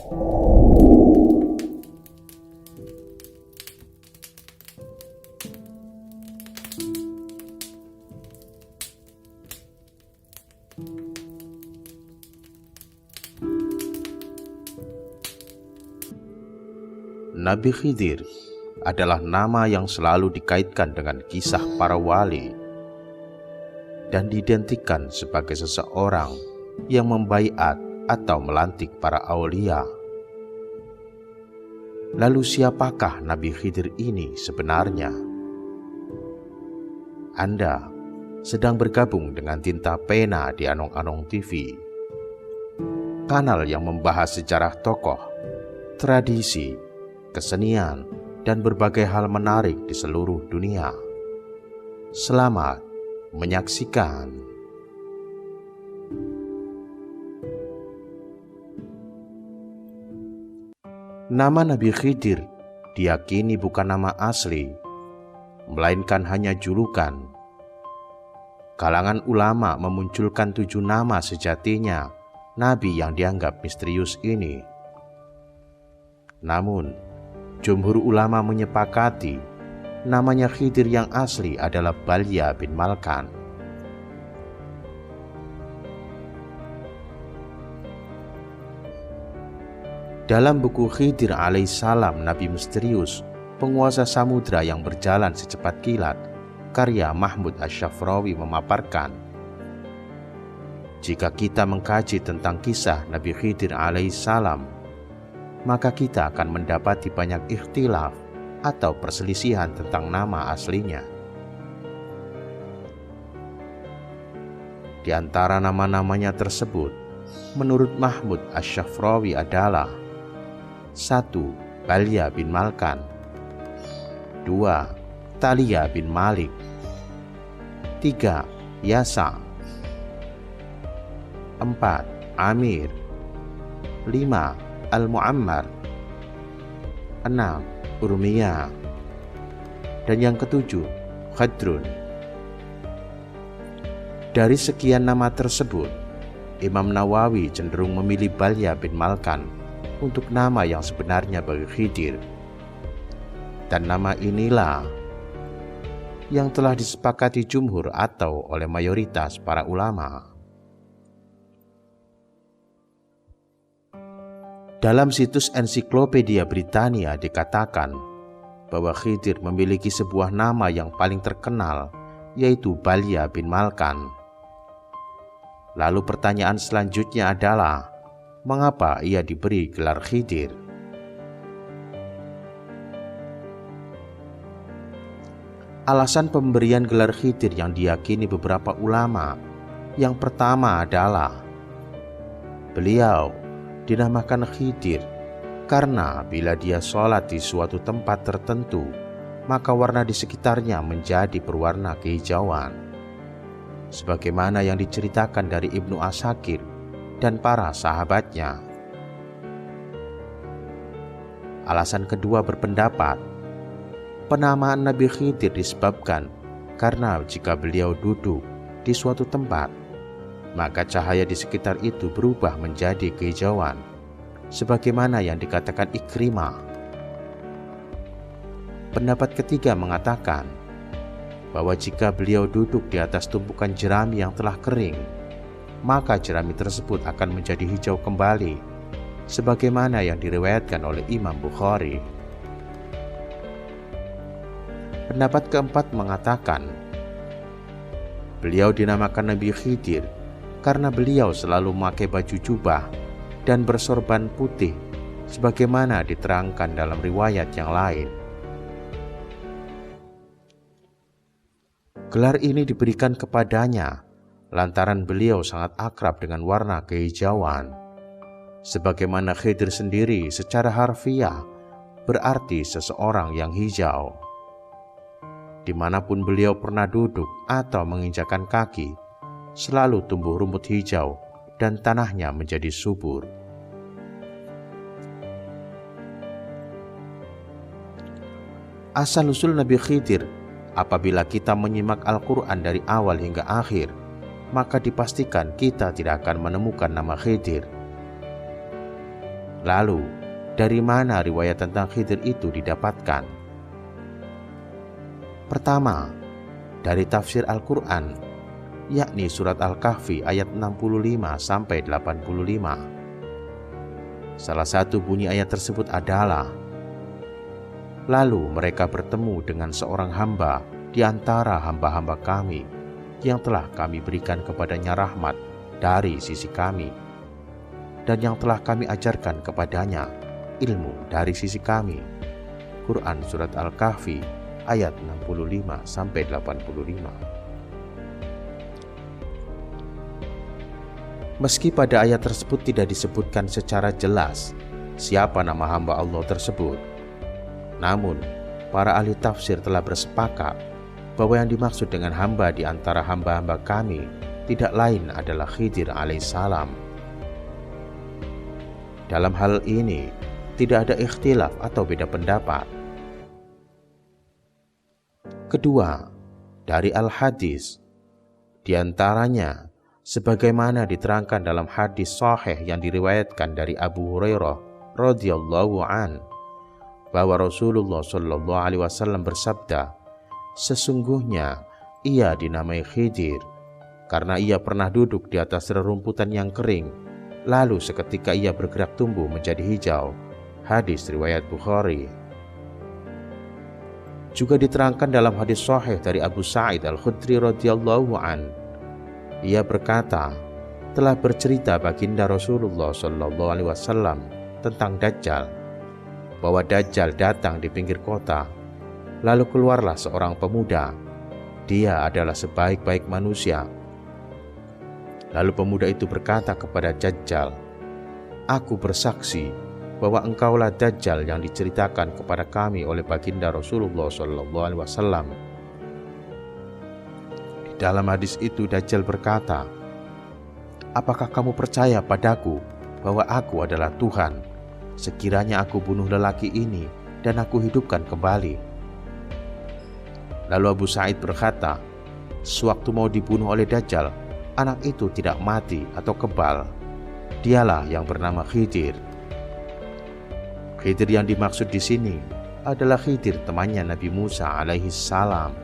Nabi Khidir adalah nama yang selalu dikaitkan dengan kisah para wali dan diidentikan sebagai seseorang yang membaiat atau melantik para aulia. Lalu siapakah Nabi Khidir ini sebenarnya? Anda sedang bergabung dengan Tinta Pena di Anong-Anong TV, kanal yang membahas sejarah tokoh, tradisi, kesenian, dan berbagai hal menarik di seluruh dunia. Selamat menyaksikan. Nama Nabi Khidir diyakini bukan nama asli, melainkan hanya julukan. Kalangan ulama memunculkan 7 nama sejatinya Nabi yang dianggap misterius ini. Namun, jumhur ulama menyepakati namanya Khidir yang asli adalah Balya bin Malkan. Dalam buku Khidir alaihissalam, Nabi Misterius, penguasa samudra yang berjalan secepat kilat, karya Mahmud Asy-Syafrawi memaparkan, jika kita mengkaji tentang kisah Nabi Khidir alaihissalam, maka kita akan mendapati banyak ikhtilaf atau perselisihan tentang nama aslinya. Di antara nama-namanya tersebut, menurut Mahmud Asy-Syafrawi adalah 1. Balya bin Malkan, 2. Talia bin Malik, 3. Yasa, 4. Amir, 5. Al-Mu'ammar, 6. Urmiyah, dan yang ketujuh Khadrun. Dari sekian nama tersebut, Imam Nawawi cenderung memilih Balya bin Malkan untuk nama yang sebenarnya bagi Khidir. Dan nama inilah yang telah disepakati jumhur atau oleh mayoritas para ulama. Dalam situs Ensiklopedia Britania dikatakan bahwa Khidir memiliki sebuah nama yang paling terkenal, yaitu Balya bin Malkan. Lalu pertanyaan selanjutnya adalah, mengapa ia diberi gelar Khidir? Alasan pemberian gelar Khidir yang diyakini beberapa ulama, yang pertama adalah beliau dinamakan Khidir karena bila dia sholat di suatu tempat tertentu, maka warna di sekitarnya menjadi berwarna kehijauan, sebagaimana yang diceritakan dari Ibnu Asakir dan para sahabatnya. Alasan kedua berpendapat, penamaan Nabi Khidir disebabkan karena jika beliau duduk di suatu tempat, maka cahaya di sekitar itu berubah menjadi kehijauan, sebagaimana yang dikatakan Ikrimah. Pendapat ketiga mengatakan bahwa jika beliau duduk di atas tumpukan jerami yang telah kering, maka jerami tersebut akan menjadi hijau kembali, sebagaimana yang diriwayatkan oleh Imam Bukhari. Pendapat keempat mengatakan beliau dinamakan Nabi Khidir karena beliau selalu memakai baju jubah dan bersorban putih, sebagaimana diterangkan dalam riwayat yang lain. Gelar ini diberikan kepadanya lantaran beliau sangat akrab dengan warna kehijauan, sebagaimana Khidir sendiri secara harfiah berarti seseorang yang hijau. Dimanapun beliau pernah duduk atau menginjakan kaki, selalu tumbuh rumput hijau dan tanahnya menjadi subur. Asal-usul Nabi Khidir, apabila kita menyimak Al-Quran dari awal hingga akhir, maka dipastikan kita tidak akan menemukan nama Khidir. Lalu, dari mana riwayat tentang Khidir itu didapatkan? Pertama, dari tafsir Al-Quran, yakni surat Al-Kahfi ayat 65-85. Salah satu bunyi ayat tersebut adalah, lalu mereka bertemu dengan seorang hamba di antara hamba-hamba kami yang telah kami berikan kepadanya rahmat dari sisi kami, dan yang telah kami ajarkan kepadanya ilmu dari sisi kami. Quran Surat Al-Kahfi ayat 65-85. Meski pada ayat tersebut tidak disebutkan secara jelas siapa nama hamba Allah tersebut, namun para ahli tafsir telah bersepakat bahwa yang dimaksud dengan hamba di antara hamba-hamba kami tidak lain adalah Khidir alaihissalam. Dalam hal ini tidak ada ikhtilaf atau beda pendapat. Kedua, dari al-hadis, di antaranya sebagaimana diterangkan dalam hadis sahih yang diriwayatkan dari Abu Hurairah radhiyallahu an, bahwa Rasulullah shallallahu alaihi wasallam bersabda, sesungguhnya ia dinamai Khidir karena ia pernah duduk di atas rerumputan yang kering, lalu seketika ia bergerak tumbuh menjadi hijau. Hadis riwayat Bukhari. Juga diterangkan dalam hadis sahih dari Abu Sa'id Al-Khudri radhiyallahu an, ia berkata, telah bercerita baginda Rasulullah shallallahu alaihi wasallam tentang Dajjal, bahwa Dajjal datang di pinggir kota. Lalu keluarlah seorang pemuda, dia adalah sebaik-baik manusia. Lalu pemuda itu berkata kepada Dajjal, aku bersaksi bahwa engkaulah Dajjal yang diceritakan kepada kami oleh baginda Rasulullah SAW. Di dalam hadis itu Dajjal berkata, apakah kamu percaya padaku bahwa aku adalah Tuhan? Sekiranya aku bunuh lelaki ini dan aku hidupkan kembali. Lalu Abu Sa'id berkata, sewaktu mau dibunuh oleh Dajjal, anak itu tidak mati atau kebal. Dialah yang bernama Khidir. Khidir yang dimaksud di sini adalah Khidir temannya Nabi Musa alaihi salam,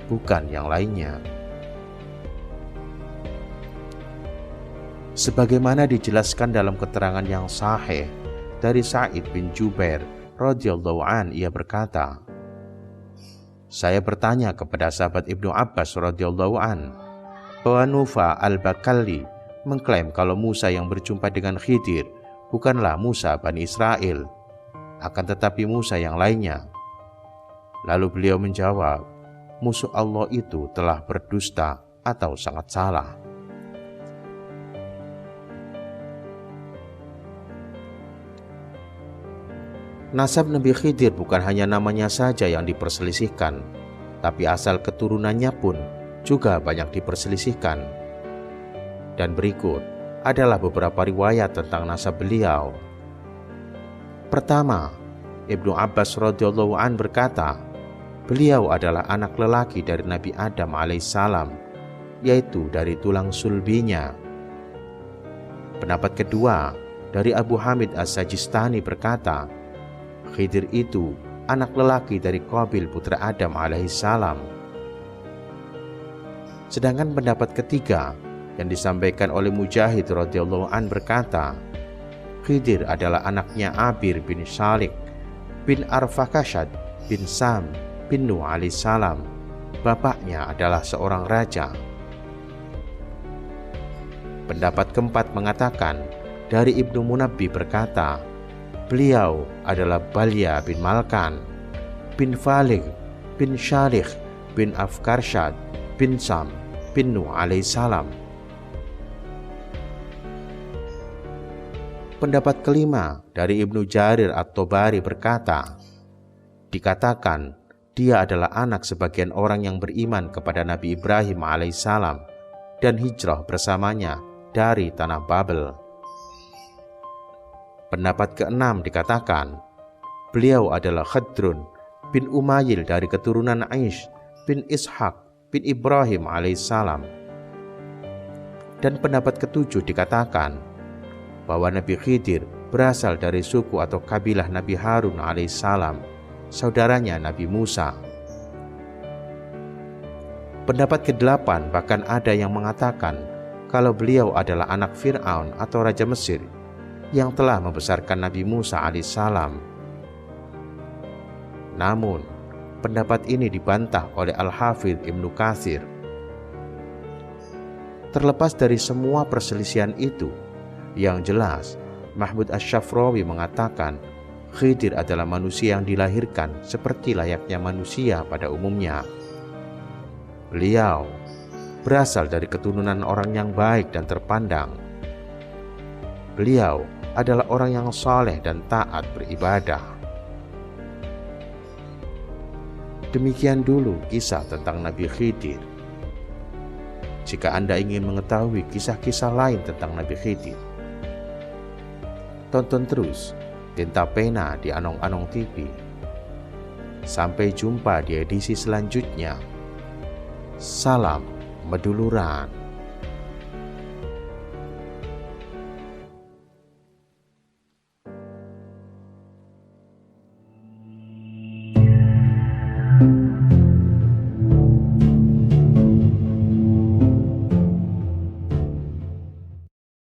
bukan yang lainnya. Sebagaimana dijelaskan dalam keterangan yang sahih dari Sa'id bin Jubair radhiyallahu an, ia berkata, saya bertanya kepada sahabat Ibnu Abbas radhiyallahu an bahwa Nufa al-Bakalli mengklaim kalau Musa yang berjumpa dengan Khidir bukanlah Musa Bani Israel, akan tetapi Musa yang lainnya. Lalu beliau menjawab, musuh Allah itu telah berdusta atau sangat salah. Nasab Nabi Khidir bukan hanya namanya saja yang diperselisihkan, tapi asal keturunannya pun juga banyak diperselisihkan. Dan berikut adalah beberapa riwayat tentang nasab beliau. Pertama, Ibnu Abbas radhiyallahu an berkata, beliau adalah anak lelaki dari Nabi Adam alaihissalam, yaitu dari tulang sulbinya. Pendapat kedua, dari Abu Hamid As-Sajistani berkata, Khidir itu anak lelaki dari Qabil putra Adam alaihissalam. Sedangkan pendapat ketiga yang disampaikan oleh Mujahid radhiyallahu an berkata, Khidir adalah anaknya Abir bin Shalik bin Arfakashad bin Sam bin Nuh alaihissalam. Bapaknya adalah seorang raja. Pendapat keempat mengatakan, dari Ibnu Munabbi berkata, beliau adalah Balya bin Malkan bin Falig bin Shalikh bin Afkarshad bin Sam bin Nuh alaihissalam. Pendapat kelima dari Ibnu Jarir At-Tabari berkata, dikatakan dia adalah anak sebagian orang yang beriman kepada Nabi Ibrahim alaihissalam dan hijrah bersamanya dari tanah Babel. Pendapat keenam dikatakan, beliau adalah Khadrun bin Umayyil dari keturunan Aish bin Ishaq bin Ibrahim alaihissalam. Dan pendapat ketujuh dikatakan bahwa Nabi Khidir berasal dari suku atau kabilah Nabi Harun alaihissalam, saudaranya Nabi Musa. Pendapat ke-8 bahkan ada yang mengatakan kalau beliau adalah anak Fir'aun atau Raja Mesir yang telah membesarkan Nabi Musa alaihissalam. Namun, pendapat ini dibantah oleh Al-Hafidz Ibnu Katsir. Terlepas dari semua perselisihan itu, yang jelas Mahmud Asy-Syafrawi mengatakan Khidir adalah manusia yang dilahirkan seperti layaknya manusia pada umumnya. Beliau berasal dari keturunan orang yang baik dan terpandang. Beliau adalah orang yang saleh dan taat beribadah. Demikian dulu kisah tentang Nabi Khidir. Jika Anda ingin mengetahui kisah-kisah lain tentang Nabi Khidir, tonton terus Tinta Pena di Anong Anong TV. Sampai jumpa di edisi selanjutnya. Salam Meduluran.